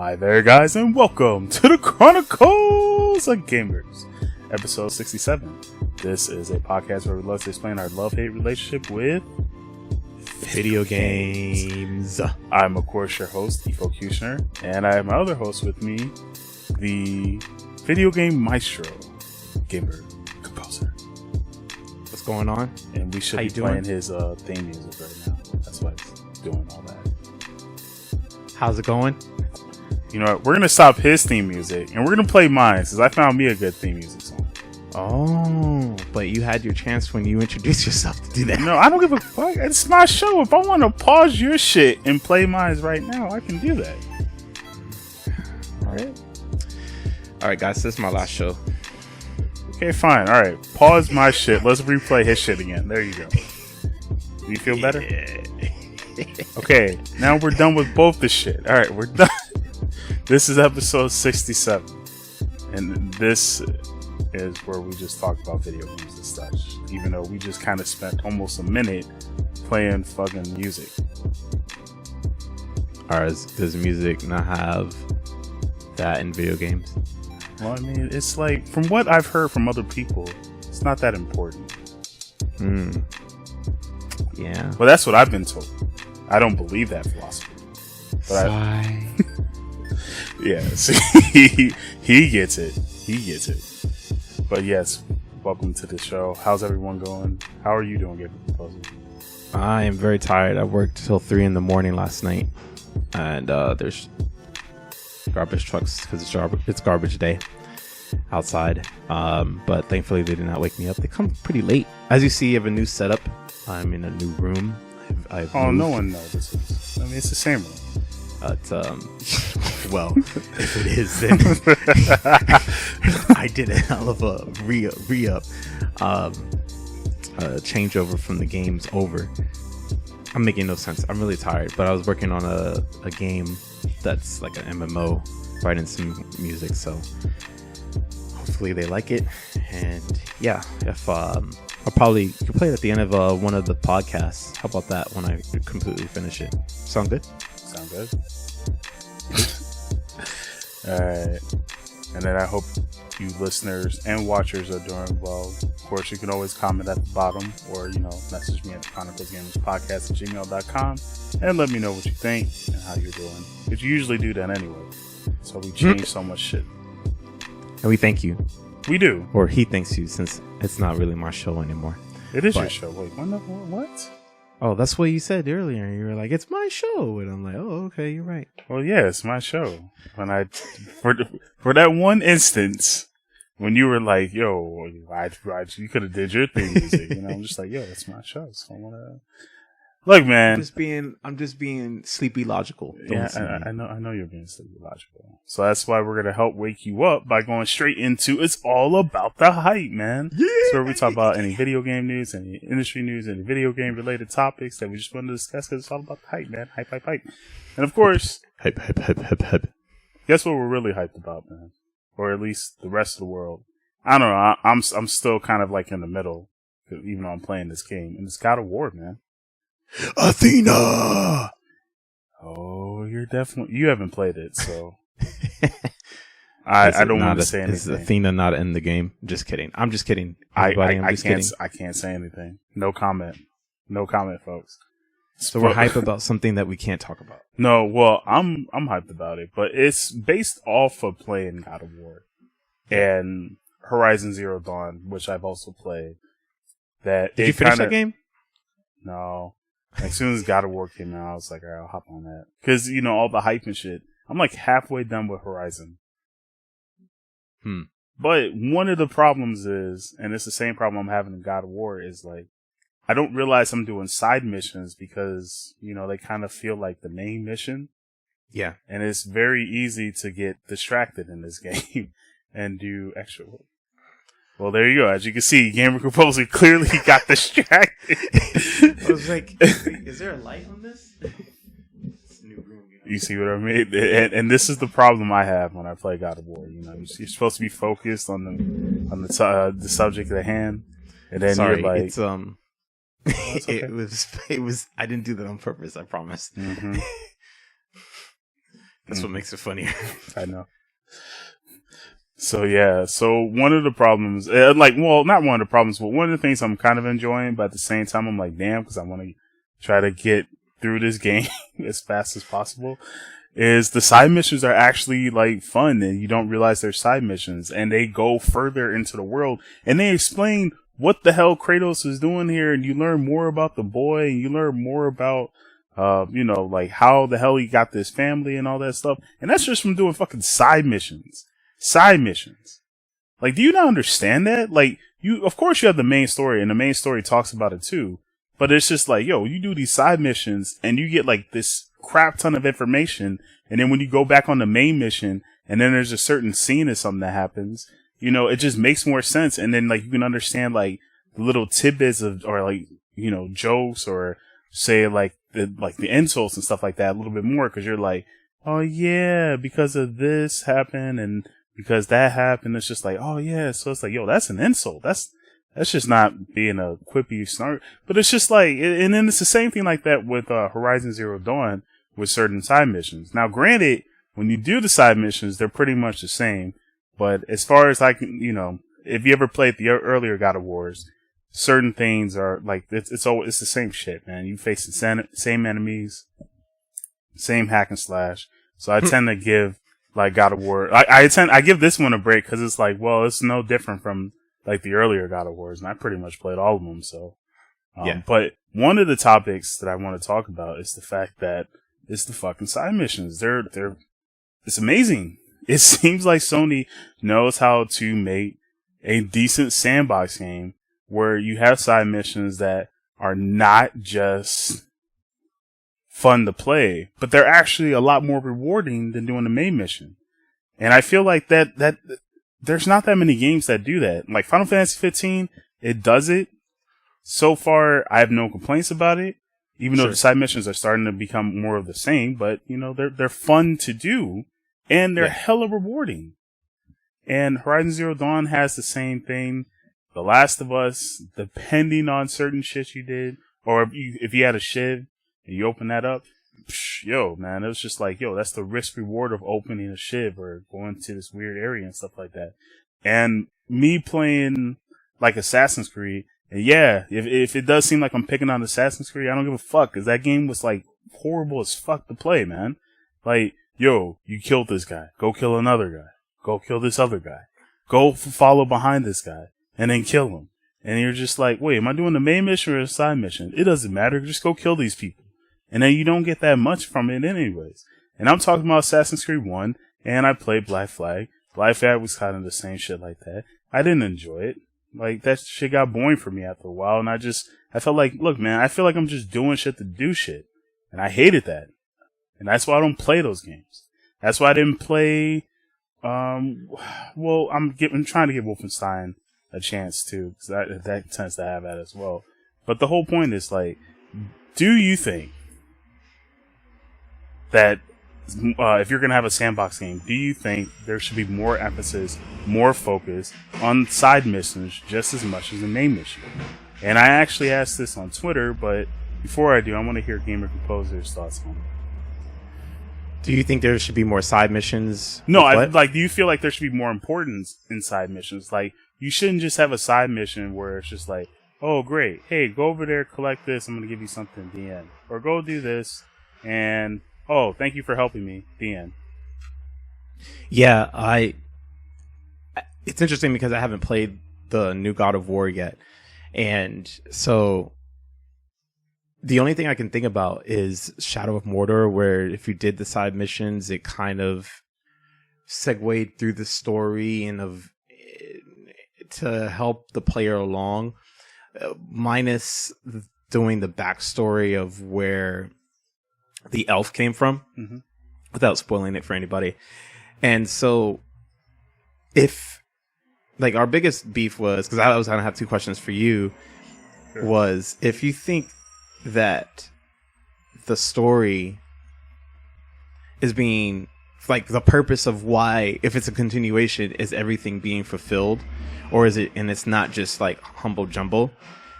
Hi there, guys, and welcome to the Chronicles of Gamers, episode 67. This is a podcast where we love to explain our love-hate relationship with video games. I'm, of course, your host, Efocutioner, and I have my other host with me, the video game maestro, gamer composer. What's going on? And we should be playing his theme music right now. That's why he's doing all that. How's it going? You know what? We're going to stop his theme music, and we're going to play mine, because I found me a good theme music song. Oh, but you had your chance when you introduced yourself to do that. No, I don't give a fuck. It's my show. If I want to pause your shit and play mine right now, I can do that. All right, guys. This is my last show. Okay, fine. All right. Pause my shit. Let's replay his shit again. There you go. Do you feel better? Okay. Now we're done with both the shit. All right. We're done. This is episode 67. And this is where we just talk about video games and such. Even though we just kind of spent almost a minute playing fucking music. Does music not have that in video games? Well, I mean, it's like, from what I've heard from other people, it's not that important. Yeah. Well, that's what I've been told. I don't believe that philosophy. But yes, he gets it. He gets it. But yes, welcome to the show. How's everyone going? How are you doing, Gamer Composer? I am very tired. I worked till 3 a.m. last night, and there's garbage trucks because it's garbage day outside. But thankfully they did not wake me up. They come pretty late. As you see, I have a new setup. I'm in a new room. I've moved. No one knows. I mean, it's the same room. Well, if it is, then I did a hell of a re-up changeover from the games over. I'm making no sense. I'm really tired, but I was working on a game that's like an MMO, writing some music, so hopefully they like it. And yeah, if I'll probably play it at the end of one of the podcasts. How about that when I completely finish it? Sound good? Sound good. Alright. And then I hope you listeners and watchers are doing well. Of course, you can always comment at the bottom or, message me at chroniclesgamerspodcast@gmail.com and let me know what you think and how you're doing. Because you usually do that anyway. So we change so much shit. And we thank you. We do. Or he thanks you, since it's not really my show anymore. It is your show. Wait, what? Oh, that's what you said earlier. You were like, "It's my show," and I'm like, "Oh, okay, you're right." Well, yeah, it's my show. When for that one instance, when you were like, "Yo, you could have did your theme music," I'm just like, "Yo, it's my show." So I wanna look, man. I'm just being sleepy logical. I know you're being sleepy logical. So that's why we're gonna help wake you up by going straight into it's all about the hype, man. Yeah. So where we talk about any video game news, any industry news, any video game related topics that we just want to discuss because it's all about the hype, man. Hype. And of course, hype. Guess what we're really hyped about, man? Or at least the rest of the world. I don't know. I'm still kind of like in the middle, even though I'm playing this game, and it's God of War, man. Athena! Oh, you haven't played it, so I don't want to say anything. Is Athena not in the game? Just kidding. I'm just kidding. I can't say anything. No comment, folks. So we're hyped about something that we can't talk about. No, well, I'm hyped about it, but it's based off of playing God of War and Horizon Zero Dawn, which I've also played. Did you finish that game? No. As soon as God of War came out, I was like, all right, I'll hop on that. Because, all the hype and shit. I'm like halfway done with Horizon. But one of the problems is, and it's the same problem I'm having in God of War, is like, I don't realize I'm doing side missions because, they kind of feel like the main mission. Yeah. And it's very easy to get distracted in this game and do extra work. Well, there you go. As you can see, Gamer Composer clearly got distracted. I was like, is there a light on this? It's a new room. You see what I mean? And this is the problem I have when I play God of War. You're supposed to be focused on the subject at hand, and then you're like, it's okay. it was. I didn't do that on purpose. I promise. Mm-hmm. That's what makes it funnier. I know. So yeah, so one of the problems, not one of the problems, but one of the things I'm kind of enjoying, but at the same time I'm like, damn, because I want to try to get through this game as fast as possible, is the side missions are actually like fun, and you don't realize they're side missions, and they go further into the world, and they explain what the hell Kratos is doing here, and you learn more about the boy, and you learn more about like how the hell he got this family and all that stuff, and that's just from doing fucking side missions. Side missions. Like, do you not understand that? Like, of course you have the main story, and the main story talks about it too, but it's just like, yo, you do these side missions, and you get like this crap ton of information, and then when you go back on the main mission, and then there's a certain scene or something that happens, it just makes more sense, and then like you can understand like the little tidbits or like, jokes, or say like the insults and stuff like that a little bit more, because you're like, oh yeah, because of this happened, and because that happened. It's just like, oh yeah, so it's like, yo, that's an insult. That's just not being a quippy snark. But it's just like, and then it's the same thing like that with Horizon Zero Dawn with certain side missions. Now, granted, when you do the side missions, they're pretty much the same. But as far as like, if you ever played the earlier God of Wars, certain things are like, it's the same shit, man. You face the same enemies, same hack and slash. So I tend to give like God of War, I give this one a break, because it's like, well, it's no different from like the earlier God of Wars, and I pretty much played all of them. So, yeah. But one of the topics that I want to talk about is the fact that it's the fucking side missions. It's amazing. It seems like Sony knows how to make a decent sandbox game where you have side missions that are not just fun to play, but they're actually a lot more rewarding than doing the main mission. And I feel like that there's not that many games that do that. Like Final Fantasy 15, it does it. So far, I have no complaints about it, even though the side missions are starting to become more of the same, but they're fun to do, and they're hella rewarding. And Horizon Zero Dawn has the same thing. The Last of Us, depending on certain shit you did, or if you had a shiv, and you open that up, yo, man, it was just like, yo, that's the risk reward of opening a shiv or going to this weird area and stuff like that. And me playing like Assassin's Creed, and yeah, if it does seem like I'm picking on Assassin's Creed, I don't give a fuck, because that game was like horrible as fuck to play, man. Like, yo, you killed this guy, go kill another guy, go kill this other guy, go follow behind this guy, and then kill him. And you're just like, wait, am I doing the main mission or a side mission? It doesn't matter, just go kill these people. And then you don't get that much from it anyways. And I'm talking about Assassin's Creed 1, and I played Black Flag. Black Flag was kind of the same shit like that. I didn't enjoy it. Like, that shit got boring for me after a while, and I felt like, look, man, I feel like I'm just doing shit to do shit. And I hated that. And that's why I don't play those games. That's why I didn't play, I'm trying to give Wolfenstein a chance too, because that tends to have that as well. But the whole point is, like, do you think that if you're going to have a sandbox game, do you think there should be more emphasis, more focus on side missions just as much as the main mission? And I actually asked this on Twitter, but before I do, I want to hear Gamer Composer's thoughts on it. Do you think there should be more side missions? No, do you feel like there should be more importance in side missions? Like, you shouldn't just have a side mission where it's just like, oh, great, hey, go over there, collect this, I'm going to give you something at the end. Or go do this, and oh, thank you for helping me. The end. Yeah, it's interesting because I haven't played the new God of War yet. And so the only thing I can think about is Shadow of Mordor, where if you did the side missions, it kind of segued through the story and to help the player along, minus doing the backstory of where the elf came from, without spoiling it for anybody. And so if, like, our biggest beef was, because I was going to have two questions for you, was if you think that the story is being, like, the purpose of why, if it's a continuation, is everything being fulfilled, or is it, and it's not just like humble jumble,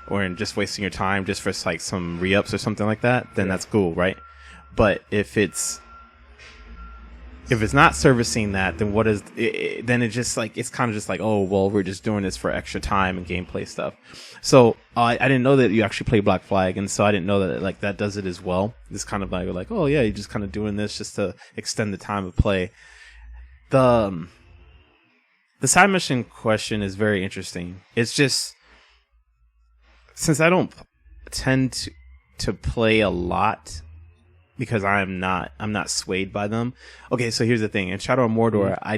or just wasting your time just for like some re-ups or something like that, then that's cool, right? But if it's if it's not servicing that, then what is it, then it's just like, it's kind of just like, oh well, we're just doing this for extra time and gameplay stuff. So I didn't know that you actually play Black Flag, and so I didn't know that like that does it as well. It's kind of like oh yeah, you're just kind of doing this just to extend the time of play. The side mission question is very interesting. It's just, since I don't tend to play a lot, because I'm not swayed by them. Okay, so here's the thing. In Shadow of Mordor, I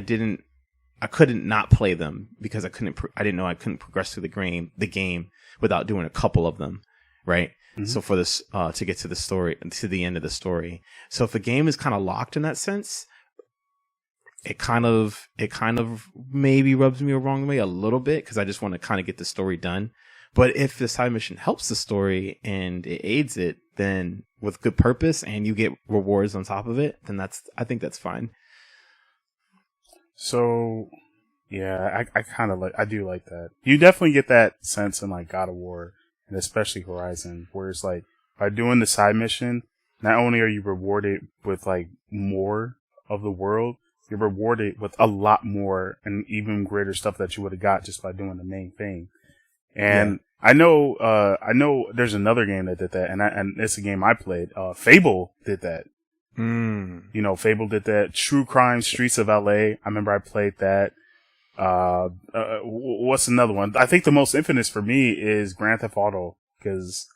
couldn't not play them because I didn't know I couldn't progress through the game without doing a couple of them, right? Mm-hmm. So for this to get to the story, to the end of the story. So if a game is kind of locked in that sense, it kind of maybe rubs me the wrong way a little bit, because I just want to kind of get the story done. But if the side mission helps the story and it aids it, then with good purpose, and you get rewards on top of it, then I think that's fine. So, yeah, I do like that. You definitely get that sense in like God of War, and especially Horizon, where it's like, by doing the side mission, not only are you rewarded with like more of the world, you're rewarded with a lot more and even greater stuff that you would have got just by doing the main thing. And yeah. I know there's another game that did that, and it's a game I played. Fable did that. You know, Fable did that. True Crime Streets of LA. I remember I played that. What's another one? I think the most infamous for me is Grand Theft Auto, because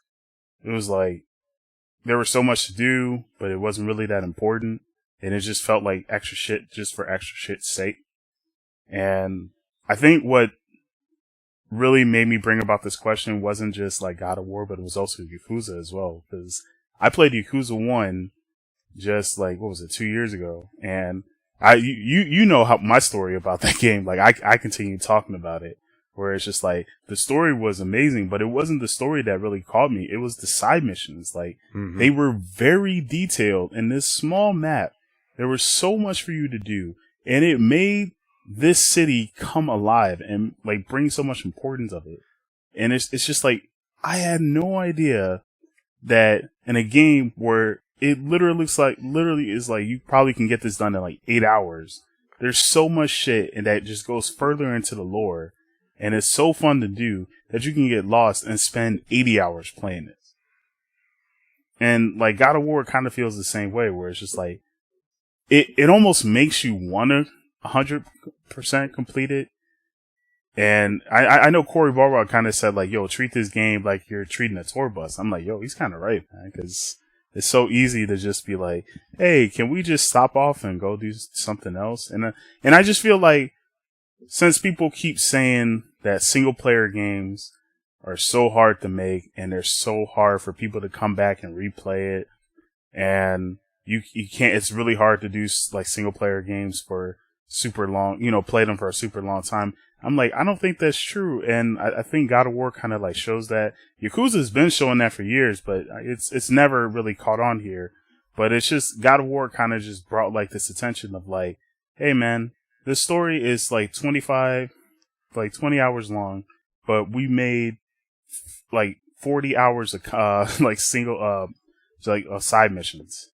it was like, there was so much to do, but it wasn't really that important. And it just felt like extra shit just for extra shit's sake. And I think what really made me bring about this question wasn't just like God of War, but it was also Yakuza as well. Because I played Yakuza 1 just like, 2 years ago. And you know how my story about that game. Like I continue talking about it, where it's just like, the story was amazing, but it wasn't the story that really caught me. It was the side missions. Like, they were very detailed in this small map. There was so much for you to do, and it made this city come alive and like bring so much importance of it. And it's just like, I had no idea that in a game where it literally is like you probably can get this done in like 8 hours. There's so much shit, and that just goes further into the lore, and it's so fun to do that you can get lost and spend 80 hours playing it. And like God of War kind of feels the same way, where it's just like, it almost makes you want to 100% complete it. And I know Cory Barlog kind of said like, yo, treat this game like you're treating a tour bus. I'm like, yo, he's kind of right, man, because it's so easy to just be like, hey, can we just stop off and go do something else? And I just feel like, since people keep saying that single player games are so hard to make, and they're so hard for people to come back and replay it, and you can't, it's really hard to do like single player games for super long, play them for a super long time. I'm like, I don't think that's true. And I think God of War kind of like shows that. Yakuza's been showing that for years, but it's never really caught on here. But it's just, God of War kind of just brought like this attention of like, hey man, this story is like 20 hours long, but we made like 40 hours of like single side missions.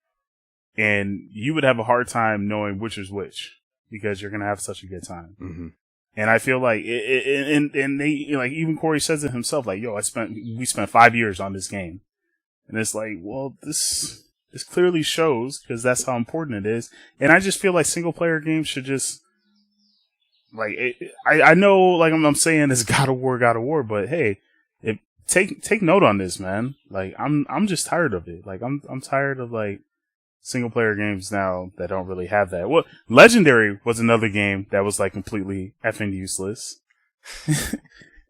And you would have a hard time knowing which is which, because you're gonna have such a good time. Mm-hmm. And I feel like and they, like, even Corey says it himself, like, yo, we spent 5 years on this game. And it's like, well, this clearly shows, because that's how important it is. And I just feel like single player games should just, like, I know, like, I'm saying it's God of War, but hey, take note on this, man. Like, I'm just tired of it. Like, I'm tired of like single player games now that don't really have that. Well, Legendary was another game that was like completely effing useless.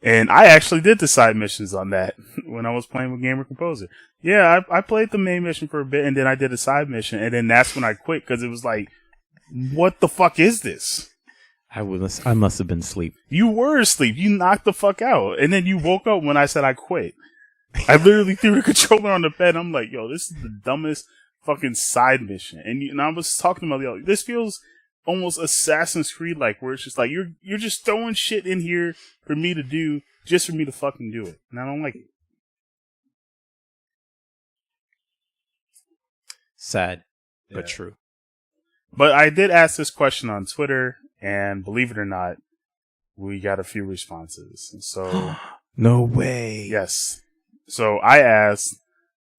And I actually did the side missions on that when I was playing with Gamer Composer. Yeah, I played the main mission for a bit, and then I did a side mission, and then that's when I quit, because it was like, what the fuck is this? I must have been asleep. You were asleep. You knocked the fuck out, and then you woke up when I said I quit. I literally threw the controller on the bed. I'm like, yo, this is the dumbest fucking side mission. And I was talking about, yo, this feels almost Assassin's Creed like, where it's just like, you're just throwing shit in here for me to do, just for me to fucking do it. And I don't like it. Sad, but true. But I did ask this question on Twitter, and believe it or not, we got a few responses. So no way. Yes. So I asked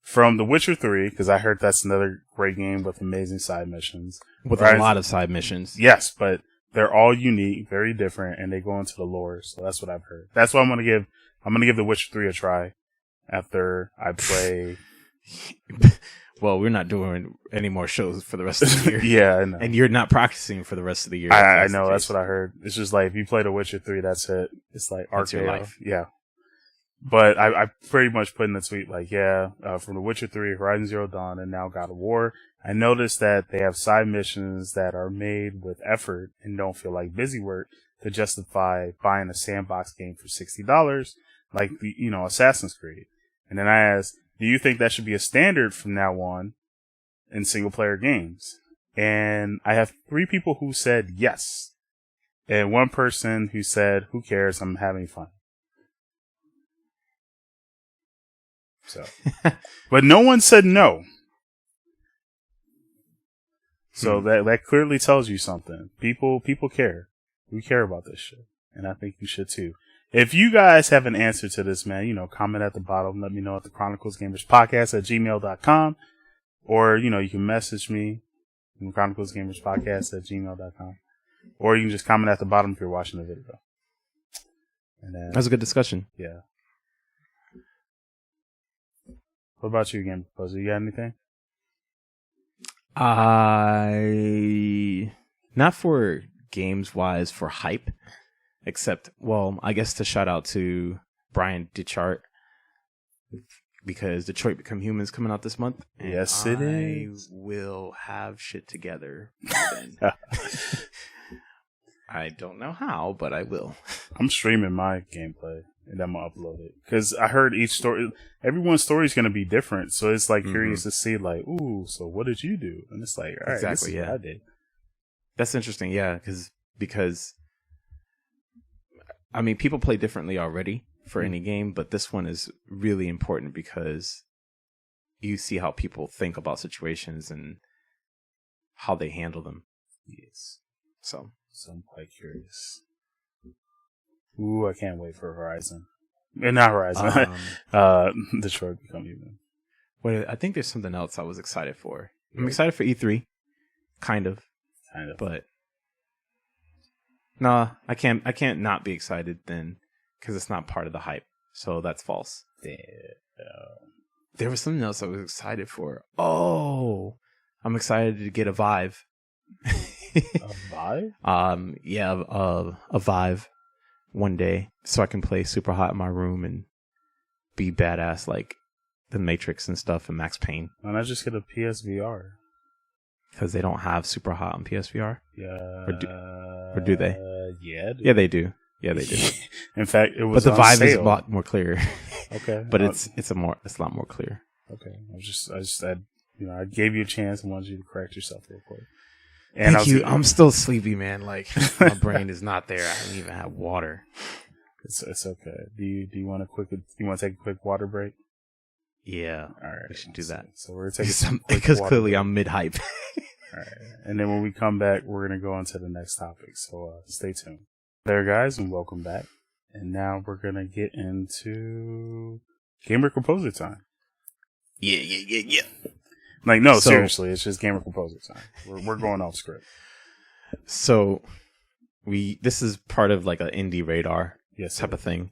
from The Witcher 3, because I heard that's another great game with amazing side missions. With a lot of side missions. Yes, but they're all unique, very different, and they go into the lore. So that's what I've heard. That's what I'm going to give. I'm going to give The Witcher 3 a try after I play. Well, we're not doing any more shows for the rest of the year. Yeah, I know. And you're not practicing for the rest of the year. I know. That's what I heard. It's just like, if you play The Witcher 3, that's it. It's like That's your life. Yeah. But I pretty much put in the tweet, like, from The Witcher 3, Horizon Zero Dawn, and now God of War, I noticed that they have side missions that are made with effort and don't feel like busy work to justify buying a sandbox game for $60, like, Assassin's Creed. And then I asked, do you think that should be a standard from now on in single-player games? And I have 3 people who said yes. And 1 person who said, who cares, I'm having fun. So, but no one said no. So that clearly tells you something. People care. We care about this shit, and I think you should too. If you guys have an answer to this, man, comment at the bottom. Let me know at the Chronicles Gamers Podcast at gmail.com, or you can message me from Chronicles Gamers Podcast at gmail.com, or you can just comment at the bottom if you're watching the video. And then, that's a good discussion. Yeah. What about you, Game Composer? You got anything? Not for games wise, for hype, except, well, I guess to shout out to Brian Dichart, because Detroit Become Humans coming out this month. And yes, it is. I will have shit together by then. I don't know how, but I will. I'm streaming my gameplay, and I'm going to upload it. Because I heard everyone's story is going to be different. So it's like curious to see, like, ooh, so what did you do? And it's like, all right, exactly, this is what I did. That's interesting, yeah, because I mean, people play differently already for any game, but this one is really important because you see how people think about situations and how they handle them. Yes. So I'm quite curious. Ooh, I can't wait for Horizon. Not Horizon. Detroit Become Human. Well, I think there's something else I was excited for. I'm excited for E3. Kind of. But no, I can't not be excited then, because it's not part of the hype. So that's false. Damn. There was something else I was excited for. Oh, I'm excited to get a Vive. A Vive? Yeah, a Vive one day, so I can play super hot in my room and be badass like the Matrix and stuff and Max Payne. Why not just get a PSVR? Because they don't have super hot on PSVR. Yeah. Or do they? Yeah. Yeah, they do. Yeah, they do. In fact, it was. But the Vive sale. is a lot more clear. Okay. But it's a lot more clear. Okay. I gave you a chance and wanted you to correct yourself real quick. And Thank you. I'm still sleepy, man. Like, my brain is not there. I don't even have water. It's okay. Do you want to take a quick water break? Yeah. All right. We should do that. So we're taking because clearly I'm mid hype. All right. And then when we come back, we're gonna go on to the next topic. So stay tuned. There, guys, and welcome back. And now we're gonna get into Gamer Composer time. Yeah. Like, no, seriously, it's just Gamer Composer time. We're going off script. So this is part of like an indie radar type of thing.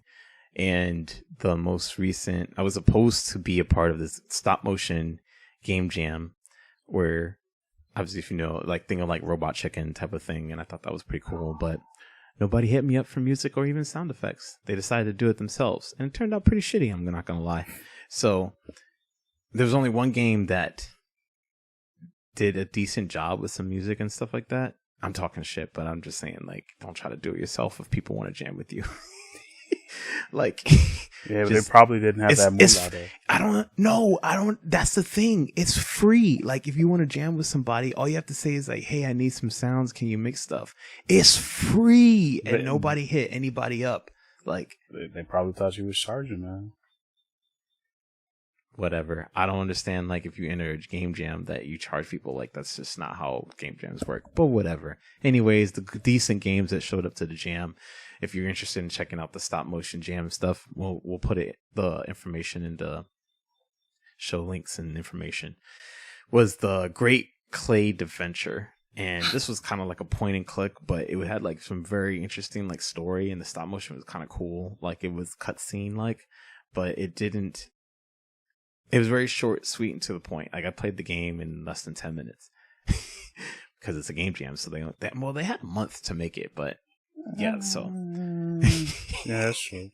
And the most recent, I was supposed to be a part of this Stop Motion Game Jam, where obviously, if you know, like think of like Robot Chicken type of thing, and I thought that was pretty cool, but nobody hit me up for music or even sound effects. They decided to do it themselves, and it turned out pretty shitty, I'm not gonna lie. So there was only one game that did a decent job with some music and stuff like that. I'm talking shit, but I'm just saying, like, don't try to do it yourself if people want to jam with you. Like, yeah, but they probably didn't have that move out there. I don't. That's the thing. It's free. Like, if you want to jam with somebody, all you have to say is like, "Hey, I need some sounds. Can you mix stuff?" It's free, and nobody hit anybody up. Like, they probably thought you was charging, man. whatever. I don't understand, like, if you enter a game jam that you charge people. Like, that's just not how game jams work, but whatever. Anyways, the decent games that showed up to the jam, if you're interested in checking out the stop motion jam stuff, we'll put the information in the show links and information, was the Great Clay Adventure. And this was kind of like a point and click, but it had like some very interesting like story, and the stop motion was kind of cool. Like, it was cutscene like, but it was very short, sweet, and to the point. Like, I played the game in less than 10 minutes because it's a game jam. So they had a month to make it, but yeah, so yeah, that's true.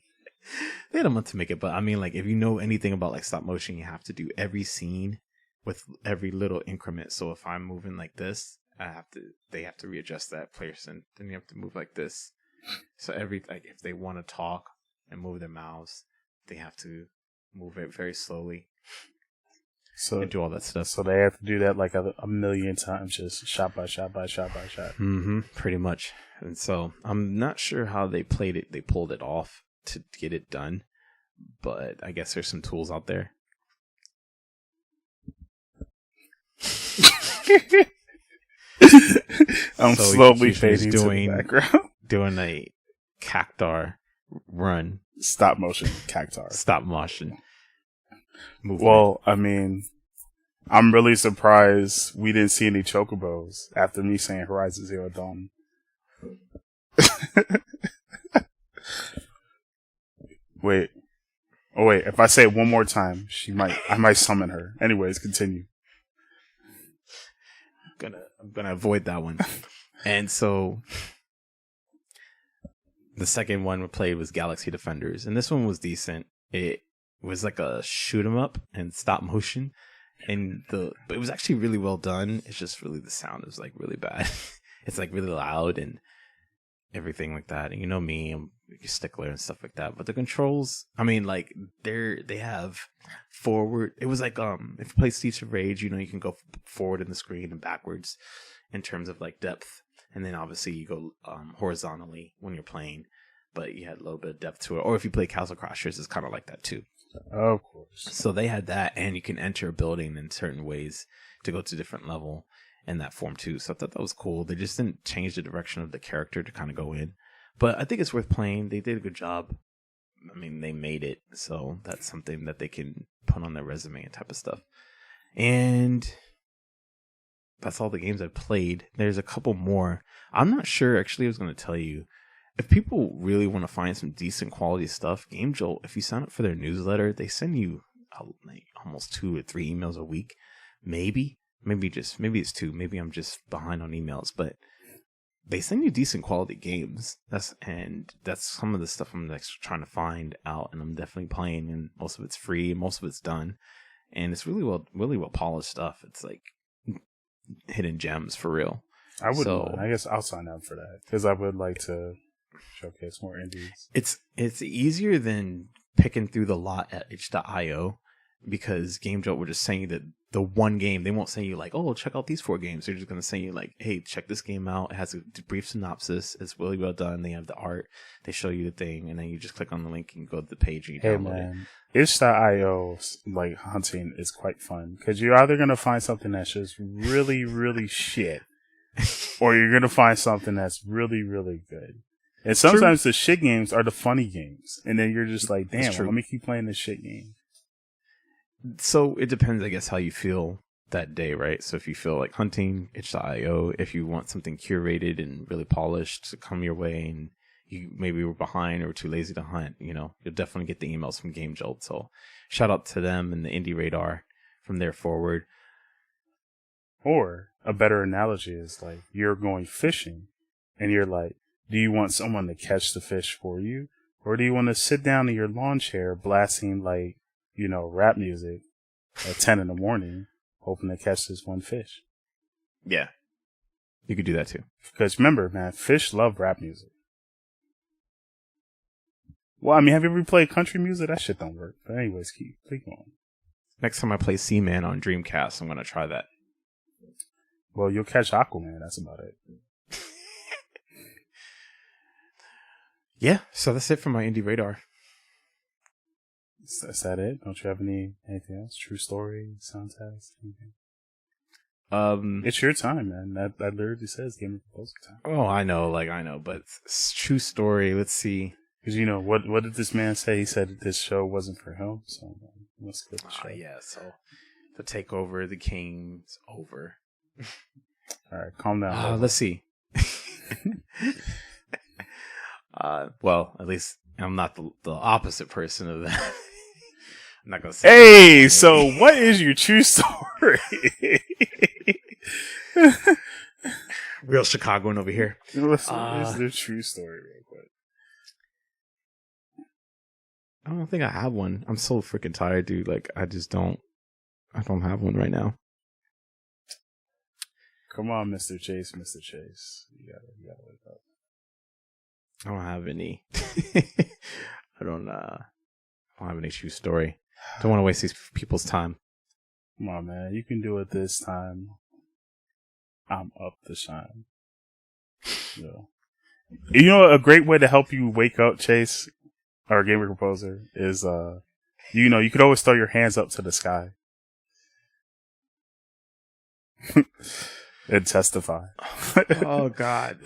They had a month to make it, but I mean, like, if you know anything about like stop motion, you have to do every scene with every little increment. So if I'm moving like this, they have to readjust that person. Then you have to move like this. So if they want to talk and move their mouths, they have to move it very slowly. So and do all that stuff. So they have to do that like a million times, just shot by shot by shot by shot. Mm-hmm, pretty much. And so I'm not sure how they played it. They pulled it off to get it done, but I guess there's some tools out there. I'm so slowly fading to the background. Doing a cactar run. Stop motion cactar. Stop motion movement. Well, I mean, I'm really surprised we didn't see any chocobos after me saying Horizon Zero Dawn. Wait. Oh wait, if I say it one more time, I might summon her. Anyways, continue. I'm gonna avoid that one. And so the second one we played was Galaxy Defenders, and this one was decent. It was like a shoot 'em up and stop motion, but it was actually really well done. It's just really the sound is like really bad. It's like really loud and everything like that. And you know me, I'm a stickler and stuff like that. But the controls, I mean, like they have forward. It was like if you play Streets of Rage, you know, you can go forward in the screen and backwards in terms of like depth, and then obviously you go horizontally when you're playing. But you had a little bit of depth to it. Or if you play Castle Crashers, it's kind of like that too. Of course. So they had that, and you can enter a building in certain ways to go to a different level in that form too. So I thought that was cool. They just didn't change the direction of the character to kind of go in. But I think it's worth playing. They did a good job. I mean, they made it. So that's something that they can put on their resume and type of stuff. And that's all the games I played. There's a couple more. I'm not sure. Actually, I was going to tell you, if people really want to find some decent quality stuff, Game Jolt, if you sign up for their newsletter, they send you like almost 2 or 3 emails a week. Maybe it's 2. Maybe I'm just behind on emails, but they send you decent quality games. That's some of the stuff I'm like trying to find out, and I'm definitely playing, and most of it's free, most of it's done, and it's really well polished stuff. It's like hidden gems for real. I guess I'll sign up for that because I would like to showcase more indies. It's easier than picking through the lot at itch.io, because Game Jolt will just send you the one game. They won't send you like, oh, check out these 4 games. They're just going to send you like, hey, check this game out. It has a brief synopsis. It's really well done. They have the art. They show you the thing, and then you just click on the link and go to the page and you download it. Itch.io like hunting is quite fun because you're either going to find something that's just really, really shit, or you're going to find something that's really, really good. And sometimes the shit games are the funny games, and then you're just like, damn, let me keep playing this shit game. So it depends, I guess, how you feel that day, right? So if you feel like hunting, itch.io. If you want something curated and really polished to come your way, and you maybe were behind or too lazy to hunt, you know, you'll definitely get the emails from Game Jolt. So shout out to them and the Indie Radar from there forward. Or a better analogy is like you're going fishing, and you're like, do you want someone to catch the fish for you? Or do you want to sit down in your lawn chair blasting like, you know, rap music at 10 in the morning, hoping to catch this one fish? Yeah. You could do that too. Because remember, man, fish love rap music. Well, I mean, have you ever played country music? That shit don't work. But anyways, keep going. Next time I play Seaman on Dreamcast, I'm going to try that. Well, you'll catch Aquaman. That's about it. Yeah, so that's it for my Indie Radar. Is that it? Don't you have anything else? True story, sound test, anything? It's your time, man. That literally says gamer composer time. Oh, I know, but it's true story. Let's see. Because what did this man say? He said that this show wasn't for him. So let's get the show. Yeah. So the takeover, the king's over. All right, calm down. Let's see. Well, at least I'm not the opposite person of that. I'm not gonna say. Hey, so what is your true story? Real Chicagoan over here. What's the true story, real quick? I don't think I have one. I'm so freaking tired, dude. Like, I don't have one right now. Come on, Mr. Chase. You gotta wake up. I don't have any. I don't have any true story. Don't want to waste these people's time. Come on, man. You can do it this time. I'm up to shine. So, you know, a great way to help you wake up, Chase, our gamer composer, is you could always throw your hands up to the sky and testify. Oh God.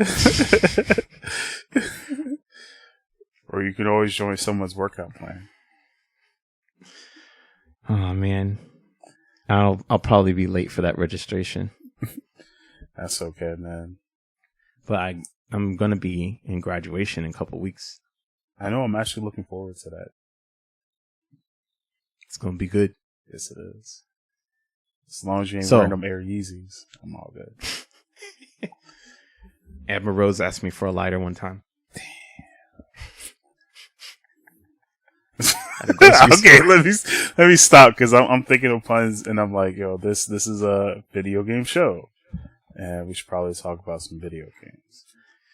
Or you could always join someone's workout plan. Oh man, I'll probably be late for that registration. That's okay, man. But I'm gonna be in graduation in a couple weeks. I know. I'm actually looking forward to that. It's gonna be good. Yes, it is. As long as you ain't wearing them Air Yeezys, I'm all good. Admiral Rose asked me for a lighter one time. Okay, let me stop because I'm thinking of puns and I'm like, yo, this is a video game show, and we should probably talk about some video games.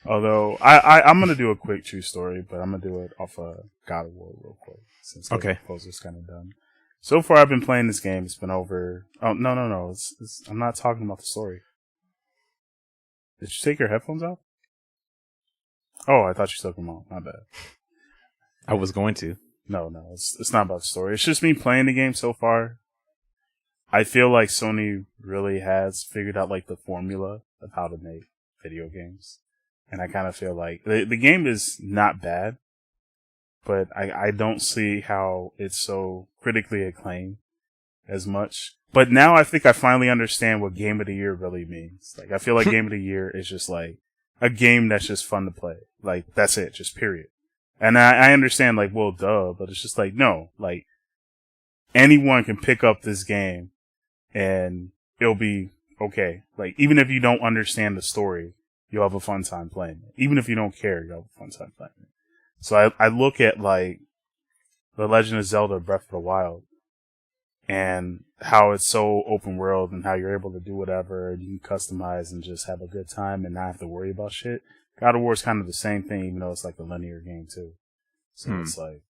Although I'm gonna do a quick true story, but I'm gonna do it off of God of War real quick since the proposal's kind of done. So far, I've been playing this game. It's been over. Oh no! I'm not talking about the story. Did you take your headphones out? Oh, I thought you took them off. My bad. I was going to. No, it's not about the story. It's just me playing the game so far. I feel like Sony really has figured out like the formula of how to make video games. And I kind of feel like the game is not bad, but I don't see how it's so critically acclaimed as much. But now I think I finally understand what Game of the Year really means. Like, I feel like Game of the Year is just like a game that's just fun to play. Like, that's it, just period. And I understand, like, well, duh, but it's just like, no, like, anyone can pick up this game and it'll be okay. Like, even if you don't understand the story, you'll have a fun time playing it. Even if you don't care, you'll have a fun time playing it. So I look at, like, The Legend of Zelda Breath of the Wild and how it's so open world and how you're able to do whatever and you can customize and just have a good time and not have to worry about shit. God of War is kind of the same thing, even though it's like a linear game too. So it's like,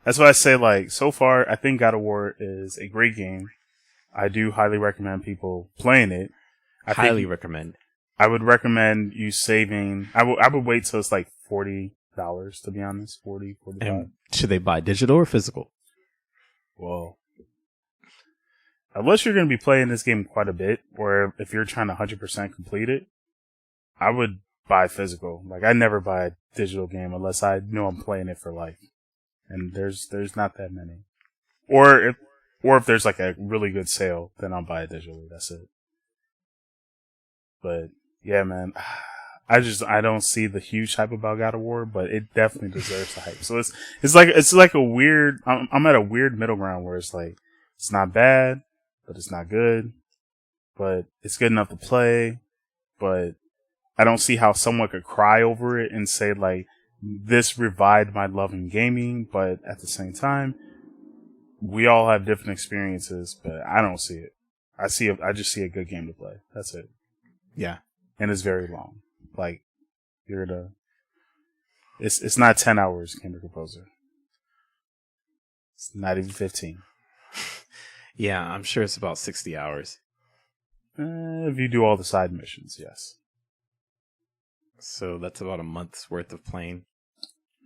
that's why I say, like, so far, I think God of War is a great game. I do highly recommend people playing it. Highly recommend. I would recommend you saving. I would wait till it's like $40, to be honest. 40, 45. And should they buy digital or physical? Well, unless you're going to be playing this game quite a bit, or if you're trying to 100% complete it, I would buy physical. Like, I never buy a digital game unless I know I'm playing it for life. And there's not that many. Or if there's like a really good sale, then I'll buy it digitally. That's it. But yeah, man, I don't see the huge hype about God of War, but it definitely deserves the hype. So it's like a weird. I'm at a weird middle ground where it's like it's not bad, but it's not good, but it's good enough to play, but I don't see how someone could cry over it and say, like, this revived my love in gaming, but at the same time, we all have different experiences, but I don't see it. I just see a good game to play. That's it. Yeah. And it's very long. Like, it's not 10 hours, Gamer Composer. It's not even 15. Yeah, I'm sure it's about 60 hours. If you do all the side missions, yes. So that's about a month's worth of playing.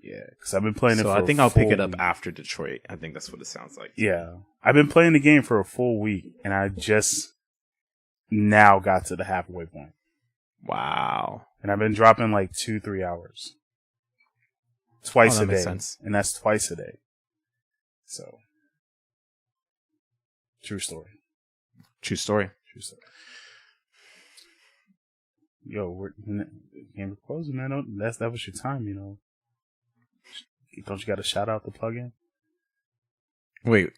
Yeah, because I've been playing it for I think I'll pick it up week. after Detroit. I think that's what it sounds like. Yeah. I've been playing the game for a full week, and I just now got to the halfway point. Wow. And I've been dropping like 2-3 hours. Twice a day. Makes sense. And that's twice a day. So. True story. True story. True story. Yo, we're closing, man. That was your time, you know. Don't you got to shout out the plugin? Wait,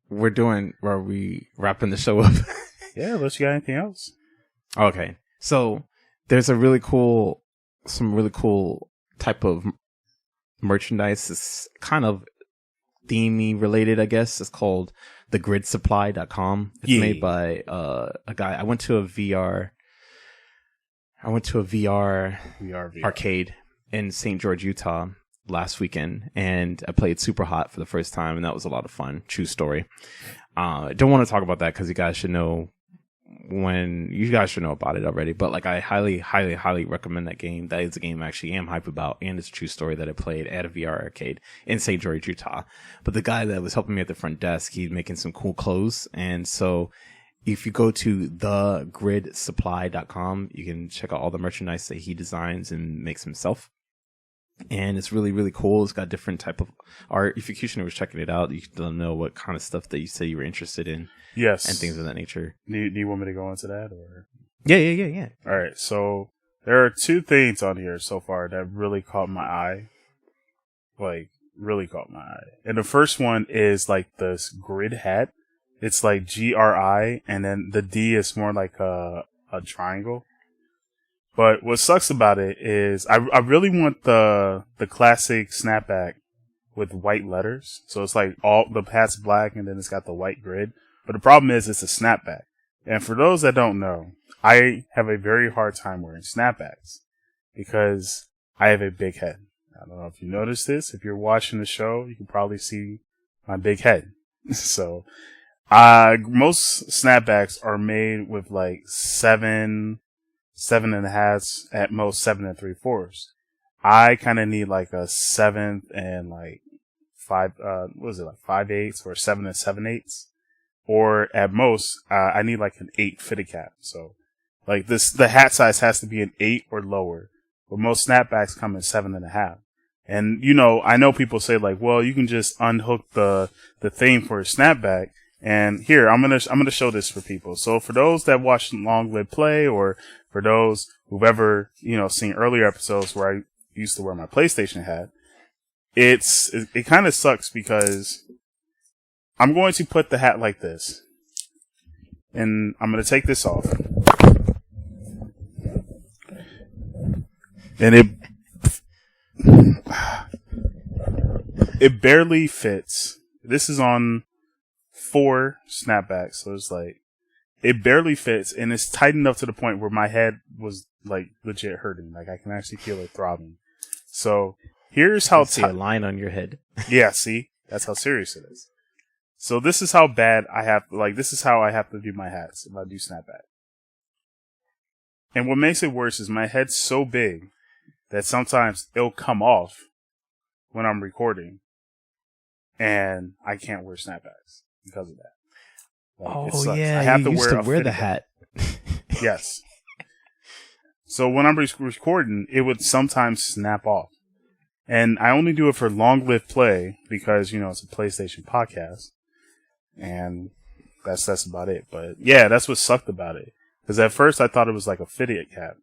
are we wrapping the show up? Yeah, unless you got anything else. Okay. So there's some really cool type of merchandise. It's kind of themey related, I guess. It's called thegridsupply.com. It's made by a guy. I went to a VR arcade in St. George, Utah last weekend, and I played Super Hot for the first time, and that was a lot of fun. True story. I don't want to talk about that because you guys should know about it already, but like I highly recommend that game. That is a game I actually am hype about, and it's a true story that I played at a VR arcade in St. George, Utah. But the guy that was helping me at the front desk, he's making some cool clothes, and so if you go to thegridsupply.com, you can check out all the merchandise that he designs and makes himself. And it's really, really cool. It's got different type of art. If Efocutioner was checking it out, you can know what kind of stuff that you say you were interested in. Yes. And things of that nature. Do you want me to go into that? Or? Yeah. All right. So there are 2 things on here so far that really caught my eye. Like, really caught my eye. And the first one is like this grid hat. It's like GRI, and then the D is more like a triangle. But what sucks about it is I really want the classic snapback with white letters. So it's like all the hat's black, and then it's got the white grid. But the problem is it's a snapback. And for those that don't know, I have a very hard time wearing snapbacks because I have a big head. I don't know if you noticed this. If you're watching the show, you can probably see my big head. So most snapbacks are made with like 7.5, at most 7 3/4. I kind of need like a 7th and like 5, 5/8 or 7 7/8, or at most, I need like an 8 fitted cap. So like the hat size has to be an 8 or lower, but most snapbacks come in 7.5. And you know, I know people say like, well, you can just unhook the thing for a snapback. And here, I'm gonna show this for people. So for those that watch Long Live Play, or for those who've ever, you know, seen earlier episodes where I used to wear my PlayStation hat, it kind of sucks because I'm going to put the hat like this, and I'm gonna take this off, and it barely fits. This is on 4 snapbacks, so it's like it barely fits, and it's tight enough to the point where my head was like legit hurting. Like I can actually feel it throbbing. So here's how see a line on your head. Yeah, see, that's how serious it is. So this is how bad I have. Like this is how I have to do my hats if I do snapback. And what makes it worse is my head's so big that sometimes it'll come off when I'm recording, and I can't wear snapbacks because of that. Like, yeah, I have you used to wear the hat. Yes. So when I'm recording, it would sometimes snap off. And I only do it for Long Live Play because, you know, it's a PlayStation podcast. And that's about it. But yeah, that's what sucked about it. Because at first I thought it was like a fitted cap.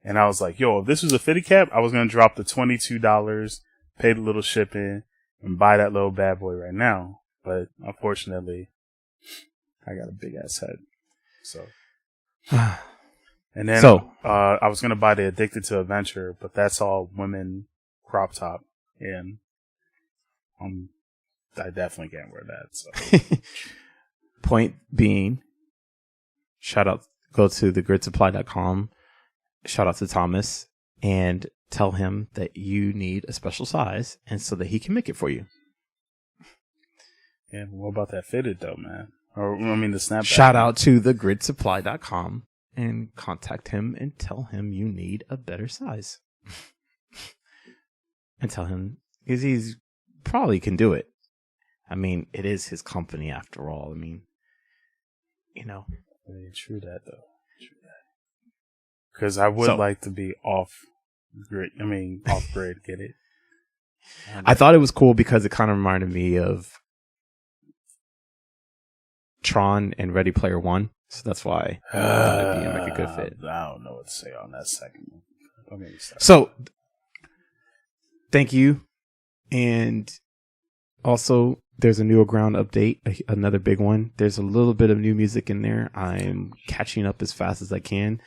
And I was like, yo, if this was a fitted cap, I was going to drop the $22, pay the little shipping, and buy that little bad boy right now. But unfortunately, I got a big ass head. So. And then I was going to buy the Addicted to Adventure, but that's all women crop top. And I definitely can't wear that. So. Point being, go to thegridsupply.com, shout out to Thomas, and tell him that you need a special size, and so that he can make it for you. Yeah, what about that fitted though, man? Or I mean the snapback. Shout out to thegridsupply.com and contact him and tell him you need a better size. and tell him, because he's probably can do it. I mean, it is his company after all. I mean, you know. True that though. True that. Because I would like to be off grid. I mean, off grid. Get it? I thought it was cool because it kind of reminded me of Tron and Ready Player One, so that's why I thought it'd be like a good fit. I don't know what to say on that second one. So, thank you, and also there's a New Ground update, another big one. There's a little bit of new music in there. I'm catching up as fast as I can,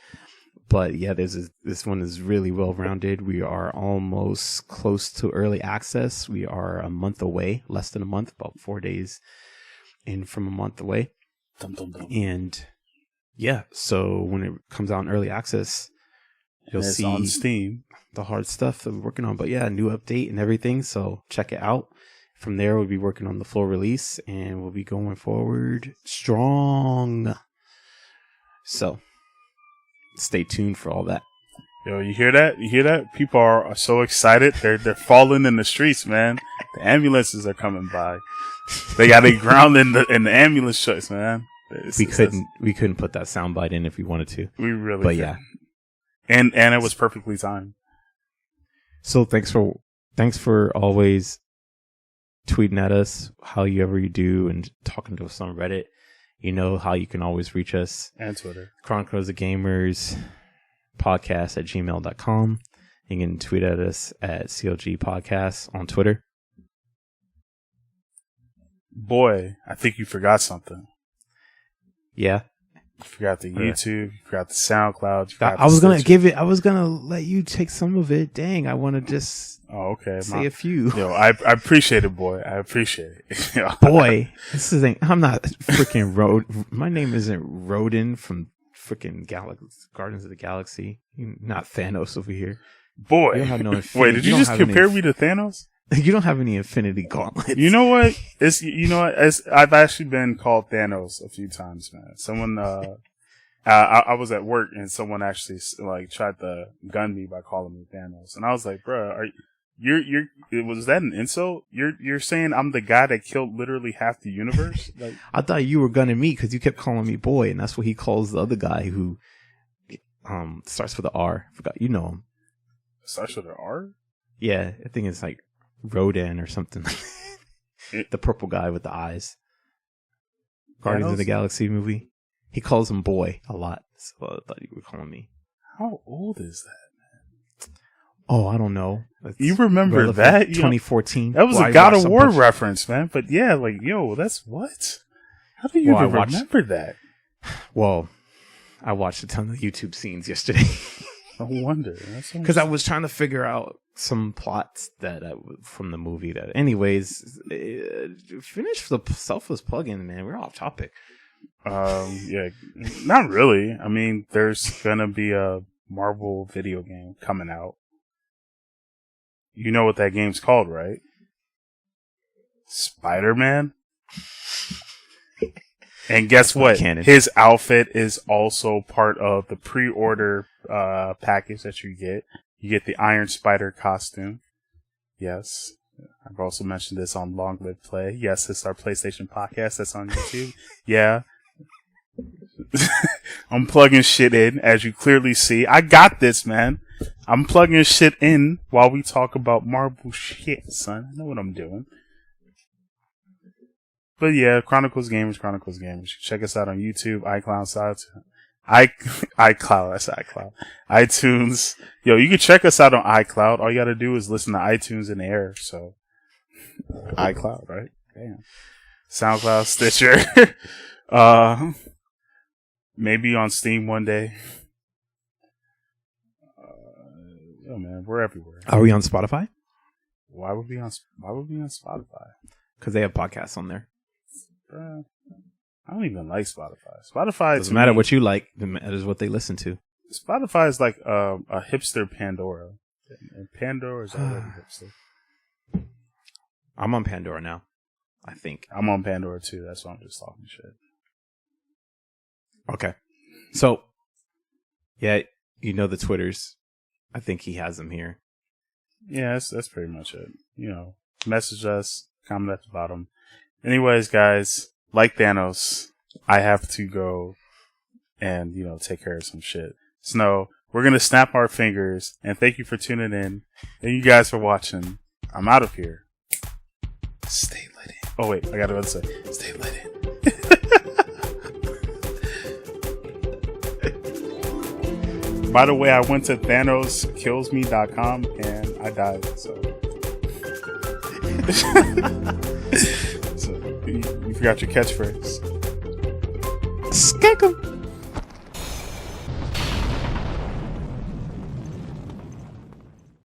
but yeah, this one is really well rounded. We are almost close to early access. We are a month away, less than a month, about 4 days in from a month away. Dum, dum, dum. And yeah, so when it comes out in early access, you'll see on Steam the hard stuff that we're working on. But yeah, new update and everything, so check it out. From there, we'll be working on the full release, and we'll be going forward strong. So stay tuned for all that. Yo, you hear that? You hear that? People are so excited. They're falling in the streets, man. The ambulances are coming by. They got a ground in the ambulance trucks, man. We couldn't put that soundbite in if we wanted to. We really, but couldn't. Yeah, and it was perfectly timed. So thanks for always tweeting at us however you do and talking to us on Reddit. You know how you can always reach us. And Twitter. Chronicles of Gamers podcast at gmail.com. You can tweet at us at CLG Podcast on Twitter. Boy, I think you forgot something. Yeah. You forgot the YouTube, you forgot the SoundCloud. I was gonna let you take some of it. Dang, I want to just say a few. Yo, I appreciate it, boy. I appreciate it. Boy, I'm not freaking my name isn't Rodin from freaking Guardians of the Galaxy. You're not Thanos over here. Boy. You don't have no Wait, did you just compare me to Thanos? You don't have any Infinity Gauntlets. You know what? I've actually been called Thanos a few times, man. Someone, I was at work and someone actually tried to gun me by calling me Thanos, and I was like, bro, was that an insult? You're saying I'm the guy that killed literally half the universe? Like, I thought you were gunning me because you kept calling me boy, and that's what he calls the other guy who starts with an R. I forgot, you know him. Starts with an R? Yeah, I think it's like Rodan or something. The purple guy with the eyes. Guardians of the Galaxy movie. He calls him boy a lot. So I thought you were calling me. How old is that, man? Oh, I don't know. You remember that? 2014. That was a God of War reference, man. But yeah, that's what? How do you remember that? Well, I watched a ton of YouTube scenes yesterday. No wonder. Because I was trying to figure out some plots from the movie. Anyways, finish the selfless plug-in, man. We're off topic. Yeah, not really. I mean, there's gonna be a Marvel video game coming out. You know what that game's called, right? Spider-Man. And guess what? His outfit is also part of the pre-order package that you get. You get the Iron Spider costume. Yes. I've also mentioned this on Long Live Play. Yes, it's our PlayStation podcast that's on YouTube. Yeah. I'm plugging shit in, as you clearly see. I got this, man. I'm plugging shit in while we talk about Marvel shit, son. I know what I'm doing. But yeah, Chronicles Gamers. Check us out on YouTube, iCloud, iTunes. Yo, you can check us out on iCloud. All you gotta do is listen to iTunes in the air. So, iCloud, right? Damn. SoundCloud, Stitcher. Maybe on Steam one day. Yo, man, we're everywhere. Are we on Spotify? Why would we on Spotify? Because they have podcasts on there. I don't even like Spotify. Spotify doesn't matter what you like. It matters what they listen to. Spotify is like a hipster Pandora, and Pandora is already hipster. I'm on Pandora now. I think I'm on Pandora too. That's why I'm just talking shit. Okay, so yeah, you know the Twitters. I think he has them here. yeah, that's pretty much it. You know, message us, comment at the bottom. Anyways, guys, like Thanos, I have to go and, you know, take care of some shit. So, we're gonna snap our fingers, and thank you for tuning in. Thank you guys for watching. I'm out of here. Stay lit in. Oh wait, I gotta say, stay lit in. By the way, I went to ThanosKillsMe.com and I died, so. So you forgot your catchphrase. Skek 'em.